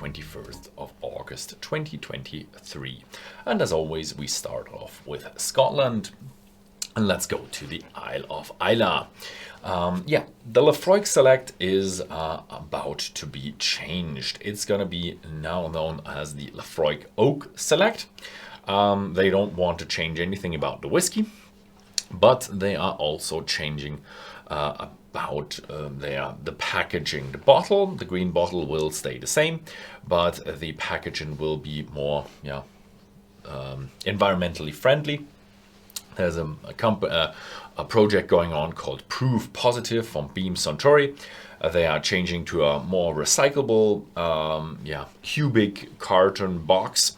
21st of August 2023. And as always, we start off with Scotland. And let's go to the Isle of Islay. The Laphroaig Select is about to be changed. It's going to be now known as the Laphroaig Oak Select. They don't want to change anything about the whiskey, but they are also changing about the packaging. The bottle, the green bottle, will stay the same, but the packaging will be more environmentally friendly. There's a project going on called Proof Positive from Beam Suntory. They are changing to a more recyclable cubic carton box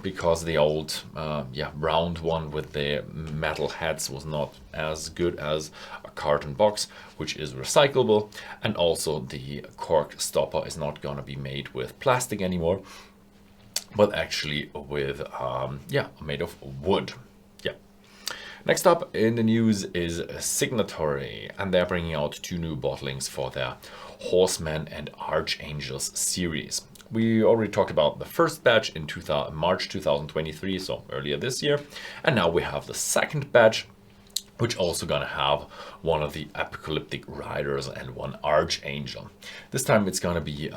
because the old round one with the metal heads was not as good as a carton box, which is recyclable. And also the cork stopper is not going to be made with plastic anymore, but actually with made of wood. Next up in the news is Signatory, and they're bringing out 2 new bottlings for their Horseman and Archangles series. We already talked about the first batch in March 2023, so earlier this year, and now we have the second batch, which also gonna have one of the apocalyptic riders and one archangel. This time it's gonna be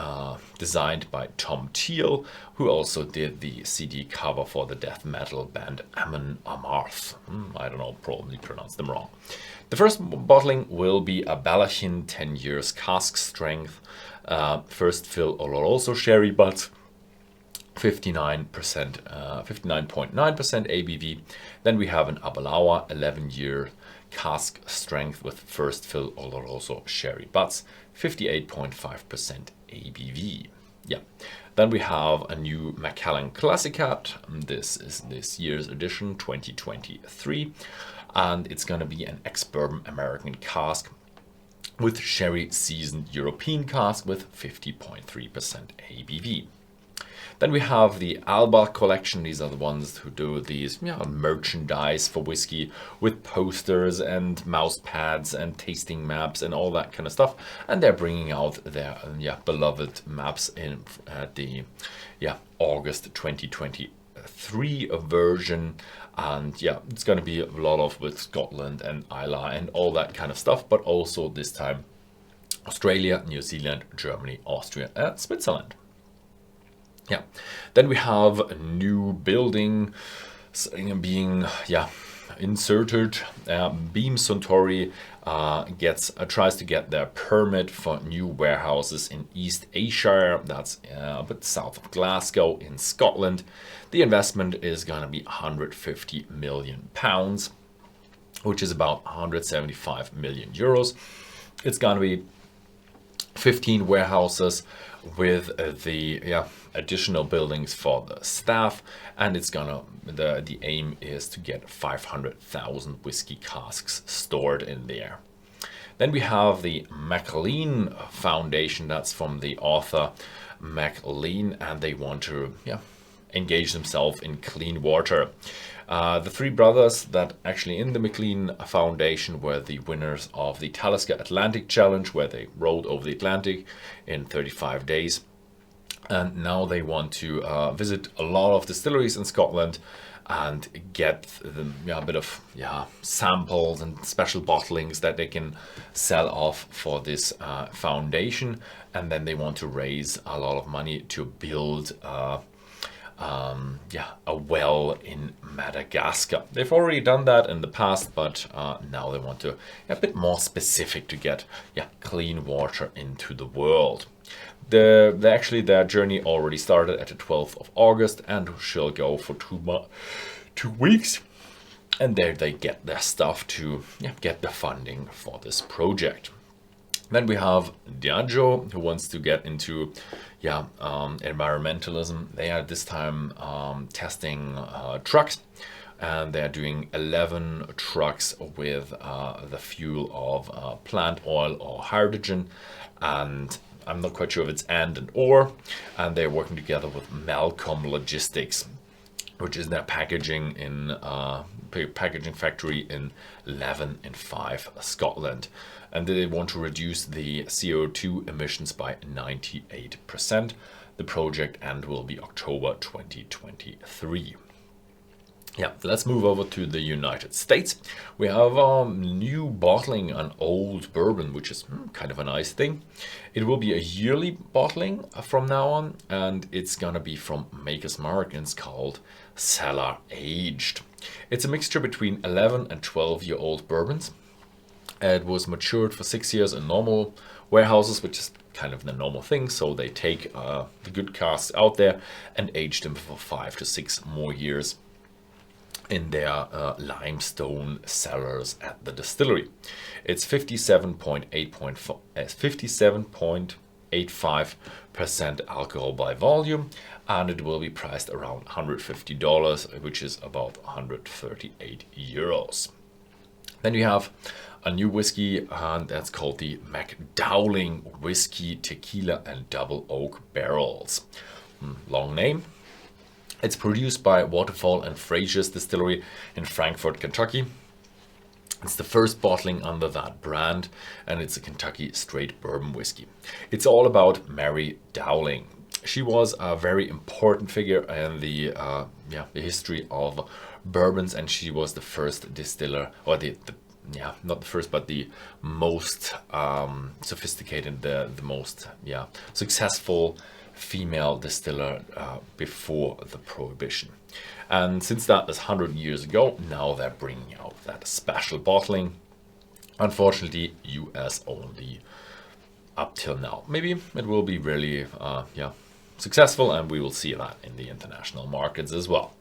designed by Tom Teal, who also did the CD cover for the death metal band Amon Amarth. I don't know, probably pronounced them wrong. The first bottling will be a Ballachin 10 years cask strength, first fill Oloroso sherry butts, 59.9% ABV. Then we have an Abalawa 11-year cask strength with first fill Oloroso sherry butts, 58.5% ABV. Then we have a new Macallan Classic Cut. This is this year's edition, 2023, and it's going to be an ex-bourbon American cask with sherry seasoned European cask with 50.3% ABV. Then we have the Alba Collection. These are the ones who do these merchandise for whiskey with posters and mouse pads and tasting maps and all that kind of stuff. And they're bringing out their beloved maps in the August 2023 version. And it's going to be a lot of with Scotland and Islay and all that kind of stuff. But also this time Australia, New Zealand, Germany, Austria and Switzerland. Then we have a new building being inserted. Beam Suntory tries to get their permit for new warehouses in East Ayrshire. That's a bit south of Glasgow in Scotland. The investment is going to be £150 million, which is about 175 million euros. It's going to be 15 warehouses with the additional buildings for the staff, and it's the aim is to get 500,000 whiskey casks stored in there. Then we have the Maclean Foundation. That's from the author Maclean, and they want to engage themselves in clean water. The 3 brothers that actually in the Maclean Foundation were the winners of the Talisker Atlantic Challenge, where they rowed over the Atlantic in 35 days. And now they want to visit a lot of distilleries in Scotland and get a bit of samples and special bottlings that they can sell off for this foundation. And then they want to raise a lot of money to build a well in Madagascar. They've already done that in the past, but now they want to a bit more specific to get clean water into the world. Their journey already started at the 12th of August and shall go for 2 weeks. And there they get their stuff to get the funding for this project. Then we have Diageo, who wants to get into environmentalism. They are this time testing trucks, and they're doing 11 trucks with the fuel of plant oil or hydrogen, and I'm not quite sure if it's and or, and they're working together with Malcolm Logistics, which is their packaging factory in Leven in Fife, Scotland. And they want to reduce the CO2 emissions by 98%. The project end will be October 2023. Yeah, let's move over to the United States. We have a new bottling an old bourbon, which is kind of a nice thing. It will be a yearly bottling from now on, and it's gonna be from Maker's Mark, and it's called Cellar Aged. It's a mixture between 11 and 12-year-old bourbons. It was matured for 6 years in normal warehouses, which is kind of the normal thing. So they take the good casks out there and age them for 5 to 6 more years in their limestone cellars at the distillery. It's 57.85% alcohol by volume, and it will be priced around $150, which is about 138 euros. Then you have a new whiskey, and that's called the Dowling Whiskey, Tequilla and Double Oak Barrels. Long name. It's produced by Waterfall and Fraser's Distillery in Frankfort, Kentucky. It's the first bottling under that brand, and it's a Kentucky straight bourbon whiskey. It's all about Mary Dowling. She was a very important figure in the history of bourbons, and she was the first distiller, or not the first, but the most sophisticated, the most successful female distiller before the Prohibition. And since that is 100 years ago, now they're bringing out that special bottling. Unfortunately, US only up till now. Maybe it will be really successful, and we will see that in the international markets as well.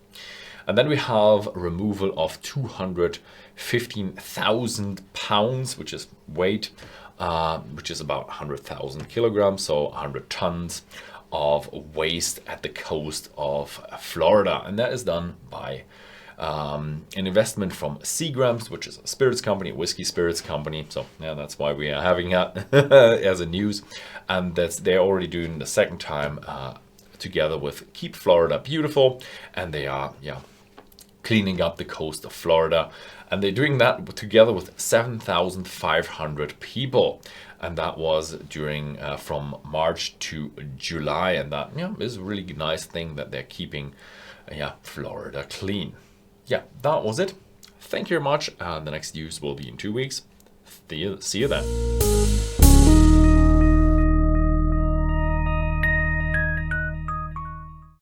And then we have removal of 215,000 pounds, which is weight, which is about 100,000 kilograms, so 100 tons of waste at the coast of Florida. And that is done by an investment from Seagram, which is a spirits company, a whiskey spirits company. So yeah, that's why we are having that as a news. And they're already doing the second time together with Keep Florida Beautiful, and they are cleaning up the coast of Florida, and they're doing that together with 7,500 people, and that was during from March to July, and that is a really nice thing that they're keeping Florida clean. Yeah, that was it. Thank you very much. The next news will be in 2 weeks. See you then.